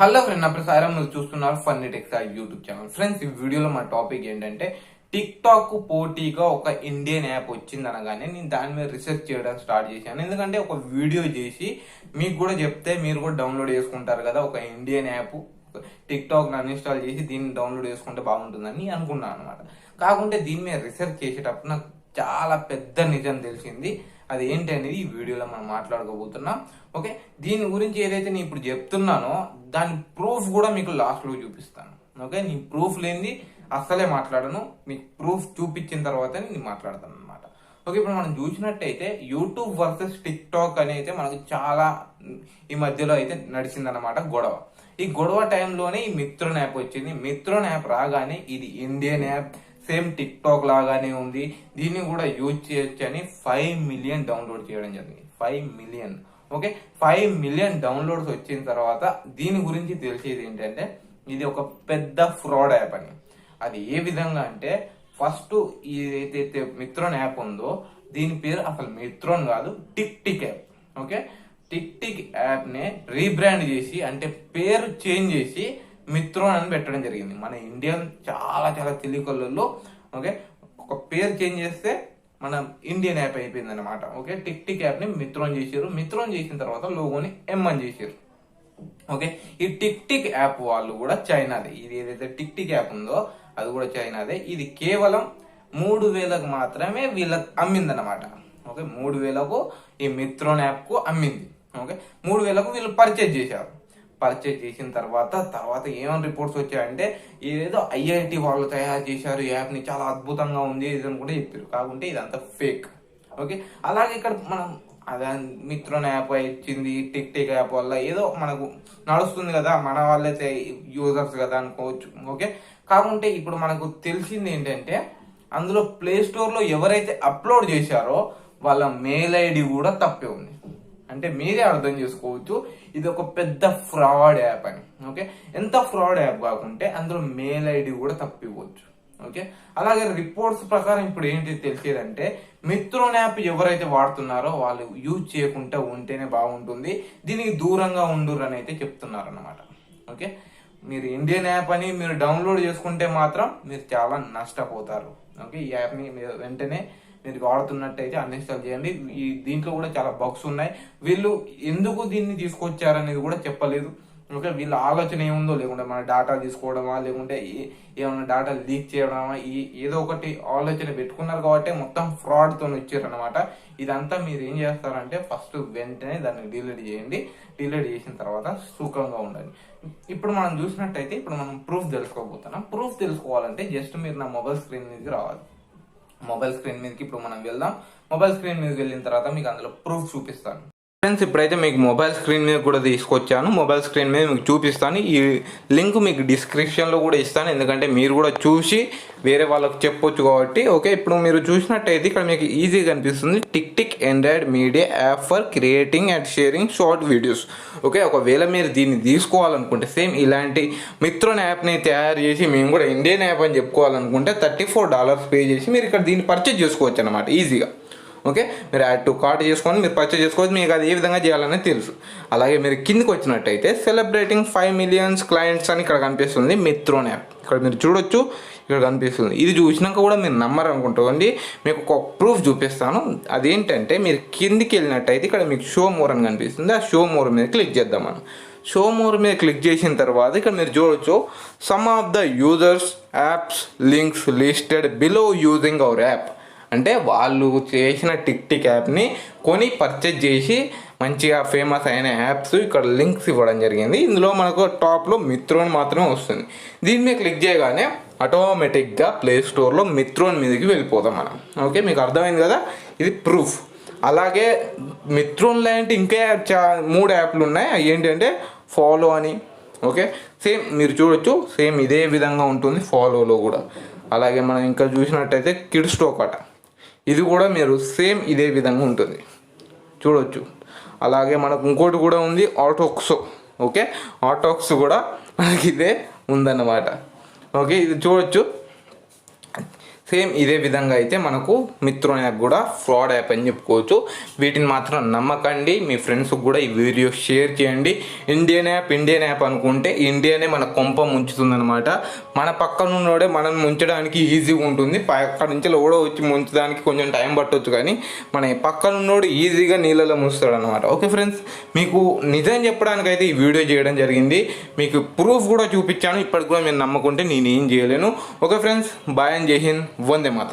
Hello friend, నా పేరు సాయిరామ్. మీరు చూస్తున్నారు funny tax YouTube channel. Friends, ఈ వీడియోలో మన టాపిక్ ఏంటంటే టిక్ టాక్ పోటీగా ఒక ఇండియన్ యాప్ వచ్చింది అనగానే నేను దాని మీద రీసెర్చ్ చేయడం స్టార్ట్ చేశాను. ఎందుకంటే ఒక వీడియో చేసి మీకు కూడా చెప్తే మీరు కూడా డౌన్లోడ్ చేసుకుంటారు కదా. ఒక Indian app tick talk uninstall చేసి దీన్ని డౌన్లోడ్ చేసుకుంటే బాగుంటుందని అనుకున్నాను అనమాట. కాకుంటే దీని మీద రీసెర్చ్ చేసేటప్పుడు నాకు చాలా పెద్ద నిజం తెలిసింది. అది ఏంటి అనేది ఈ వీడియోలో మనం మాట్లాడుకోబోతున్నాం. ఓకే, దీని గురించి ఏదైతే నేను ఇప్పుడు చెప్తున్నానో దాని ప్రూఫ్ కూడా మీకు లాస్ట్లో చూపిస్తాను. ఓకే, నీ ప్రూఫ్ లేనిది అస్సలే మాట్లాడను. మీకు ప్రూఫ్ చూపించిన తర్వాత నేను మాట్లాడతాను అనమాట. ఓకే, ఇప్పుడు మనం చూసినట్టయితే యూట్యూబ్ వర్సెస్ టిక్ టాక్ అని అయితే మనకు చాలా ఈ మధ్యలో అయితే నడిచిందనమాట గొడవ. ఈ గొడవ టైంలోనే ఈ మిత్రోన్ యాప్ వచ్చింది. మిత్రోన్ యాప్ రాగానే ఇది Indian app, same tick talk లాగానే ఉంది, దీన్ని కూడా యూజ్ చేయొచ్చు అని 5 మిలియన్ డౌన్లోడ్ చేయడం జరిగింది. 5 మిలియన్. ఓకే, 5 మిలియన్ డౌన్లోడ్స్ వచ్చిన తర్వాత దీని గురించి తెలిసేది ఏంటంటే ఇది ఒక పెద్ద ఫ్రాడ్ యాప్ అని. అది ఏ విధంగా అంటే, ఫస్ట్ ఏదైతే మిత్రోన్ యాప్ ఉందో దీని పేరు అసలు మిత్రోన్ కాదు, tick tick app. Okay, tick tick app నే రీబ్రాండ్ చేసి, అంటే పేరు చేంజ్ చేసి మిత్రోన్ అని పెట్టడం జరిగింది. మన ఇండియన్ చాలా చాలా తెలివికల్లో ఓకే, ఒక పేరు చేంజ్ చేస్తే మన ఇండియన్ యాప్ అయిపోయింది అనమాట. ఓకే, టిక్ టిక్ యాప్ ని మిత్రోన్ చేసారు. మిత్రోన్ చేసిన తర్వాత లోగోని ఎం అని చేసారు. ఓకే, ఈ టిక్ టిక్ యాప్ వాళ్ళు కూడా చైనాదే. ఇది ఏదైతే టిక్ టిక్ యాప్ ఉందో అది కూడా చైనాదే. ఇది కేవలం 3,000కు మాత్రమే వీళ్ళకి అమ్మింది అనమాట. ఓకే, 3,000కు ఈ మిత్రోన్ యాప్ కు అమ్మింది. ఓకే, 3,000కు వీళ్ళు పర్చేజ్ చేశారు. పర్చేజ్ చేసిన తర్వాత ఏమైనా రిపోర్ట్స్ వచ్చాయంటే ఏదో ఐఐటి వాళ్ళు తయారు చేశారు, ఈ యాప్ ని చాలా అద్భుతంగా ఉంది ఇది కూడా చెప్పారు. కాకుంటే ఇదంతా ఫేక్. ఓకే, అలాగే ఇక్కడ మనం అదే మిత్రోన్ యాప్ ఇచ్చింది టిక్ టిక్ యాప్ వల్ల ఏదో మనకు నడుస్తుంది కదా, మన వాళ్ళైతే యూజర్స్ కదా అనుకోవచ్చు. ఓకే, కాకుంటే ఇప్పుడు మనకు తెలిసింది ఏంటంటే అందులో ప్లే స్టోర్ లో ఎవరైతే అప్లోడ్ చేశారో వాళ్ళ మెయిల్ ఐడి కూడా తప్పే ఉంది. అంటే మీరే అర్థం చేసుకోవచ్చు ఇది ఒక పెద్ద ఫ్రాడ్ యాప్ అని. ఓకే, ఎంత ఫ్రాడ్ యాప్ కాకుంటే అందులో మెయిల్ ఐడి కూడా తప్పిపోవచ్చు. ఓకే, అలాగే రిపోర్ట్స్ ప్రకారం ఇప్పుడు ఏంటి తెలిసేదంటే మిత్రోన్ యాప్ ఎవరైతే వాడుతున్నారో వాళ్ళు యూజ్ చేయకుండా ఉంటేనే బాగుంటుంది, దీనికి దూరంగా ఉండురు అని అయితే చెప్తున్నారు అన్నమాట. ఓకే, మీరు ఇండియన్ యాప్ అని మీరు డౌన్లోడ్ చేసుకుంటే మాత్రం మీరు చాలా నష్టపోతారు. ఓకే, ఈ యాప్ని మీరు వెంటనే మీరు వాడుతున్నట్టయితే అన్ఇన్స్టాల్ చేయండి. ఈ దీంట్లో కూడా చాలా బగ్స్ ఉన్నాయి. వీళ్ళు ఎందుకు దీన్ని తీసుకొచ్చారనేది కూడా చెప్పలేదు. ఓకే, వీళ్ళ ఆలోచన ఏముందో, లేకుంటే మన డేటా తీసుకోవడమా, లేకుంటే ఏమైనా డేటా లీక్ చేయడమా, ఏదో ఒకటి ఆలోచన పెట్టుకున్నారు కాబట్టి మొత్తం ఫ్రాడ్ తో వచ్చారు అనమాట. ఇదంతా మీరు ఏం చేస్తారంటే ఫస్ట్ వెంటనే దాన్ని డిలీట్ చేయండి. డిలీట్ చేసిన తర్వాత సుఖంగా ఉండండి. ఇప్పుడు మనం చూసినట్టయితే ఇప్పుడు మనం ప్రూఫ్ తెలుసుకోబోతున్నాం. ప్రూఫ్ తెలుసుకోవాలంటే జస్ట్ మీరు నా మొబైల్ స్క్రీన్ మీదకి రావాలి. మొబైల్ స్క్రీన్ మీదకి ఇప్పుడు మనం వెళ్దాం. మొబైల్ స్క్రీన్ మీదకి వెళ్ళిన తర్వాత మీకు అందులో ప్రూఫ్ చూపిస్తాను. ఫ్రెండ్స్, ఇప్పుడైతే మీకు మొబైల్ స్క్రీన్ మీద కూడా తీసుకొచ్చాను. మొబైల్ స్క్రీన్ మీద మీకు చూపిస్తాను. ఈ లింక్ మీకు డిస్క్రిప్షన్లో కూడా ఇస్తాను, ఎందుకంటే మీరు కూడా చూసి వేరే వాళ్ళకి చెప్పొచ్చు కాబట్టి. ఓకే, ఇప్పుడు మీరు చూసినట్టయితే ఇక్కడ మీకు ఈజీగా కనిపిస్తుంది tick tick Android media app for creating and sharing short videos. Okay, ఒకవేళ మీరు దీన్ని తీసుకోవాలనుకుంటే సేమ్ ఇలాంటి మిత్రోన్ యాప్ని తయారు చేసి మేము కూడా ఇండియన్ యాప్ అని చెప్పుకోవాలనుకుంటే $34 పే చేసి మీరు ఇక్కడ దీన్ని పర్చేజ్ చేసుకోవచ్చు అనమాట ఈజీగా. ఓకే, మీరు యాడ్ టు కార్ట్ చేసుకొని మీరు పర్చేజ్ చేసుకోవచ్చు. మీకు అది ఏ విధంగా చేయాలనేది తెలుసు. అలాగే మీరు కిందికి వచ్చినట్టయితే సెలబ్రేటింగ్ 5 మిలియన్స్ క్లయింట్స్ అని ఇక్కడ కనిపిస్తుంది మిత్రోన్ యాప్. ఇక్కడ మీరు చూడొచ్చు, ఇక్కడ కనిపిస్తుంది. ఇది చూసినాక కూడా మీరు నమ్మరు అనుకుంటుంది. మీకు ఒక ప్రూఫ్ చూపిస్తాను. అదేంటంటే మీరు కిందికి వెళ్ళినట్టయితే ఇక్కడ మీకు షో మోర్ అని కనిపిస్తుంది. ఆ షో మోర్ మీద క్లిక్ చేద్దాం మనం. షో మోర్ మీద క్లిక్ చేసిన తర్వాత ఇక్కడ మీరు చూడొచ్చు some of the users apps links listed below using hour app. అంటే వాళ్ళు చేసిన టిక్ టిక్ యాప్ని కొని పర్చేజ్ చేసి మంచిగా ఫేమస్ అయిన యాప్స్ ఇక్కడ లింక్స్ ఇవ్వడం జరిగింది. ఇందులో మనకు టాప్లో మిత్రోన్ మాత్రమే వస్తుంది. దీని మీద క్లిక్ చేయగానే ఆటోమేటిక్గా ప్లే స్టోర్లో మిత్రోన్ మీదకి వెళ్ళిపోతాం మనం. ఓకే, మీకు అర్థమైంది కదా, ఇది ప్రూఫ్. అలాగే మిత్రోన్ లాంటి ఇంకా 3 యాప్లు ఉన్నాయి. అవి ఏంటంటే ఫాలో అని. ఓకే, సేమ్ మీరు చూడొచ్చు, సేమ్ ఇదే విధంగా ఉంటుంది ఫాలోలో కూడా. అలాగే మనం ఇంకా చూసినట్టయితే కిడ్స్ టాక్ అట, ఇది కూడా మీరు సేమ్ ఇదే విధంగా ఉంటుంది చూడొచ్చు. అలాగే మనకు ఇంకోటి కూడా ఉంది ఆటోక్స్. ఓకే, ఆటోక్స్ కూడా మనకి ఇదే ఉందన్నమాట. ఓకే, ఇది చూడొచ్చు సేమ్ ఇదే విధంగా అయితే మనకు మిత్రోన్ యాప్ కూడా ఫ్రాడ్ యాప్ అని చెప్పుకోవచ్చు. వీటిని మాత్రం నమ్మకండి. మీ ఫ్రెండ్స్కి కూడా ఈ వీడియో షేర్ చేయండి. ఇండియన్ యాప్ అనుకుంటే ఇండియానే మన కొంప ముంచుతుందన్నమాట. మన పక్కన ఉన్నోడే మనం ముంచడానికి ఈజీగా ఉంటుంది. పక్క నుంచి ఎవడో వచ్చి ముంచడానికి కొంచెం టైం పట్టవచ్చు, కానీ మన పక్కన ఉన్నోడు ఈజీగా నీళ్ళలో ముంచుతాడు అనమాట. ఓకే ఫ్రెండ్స్, మీకు నిజం చెప్పడానికైతే ఈ వీడియో చేయడం జరిగింది. మీకు ప్రూఫ్ కూడా చూపించాను. ఇప్పటికి కూడా మీరు నమ్మకుంటే నేను ఏం చేయలేను. ఓకే ఫ్రెండ్స్, బాయ్ అండ్ జై హింద్, వందే మాతరం.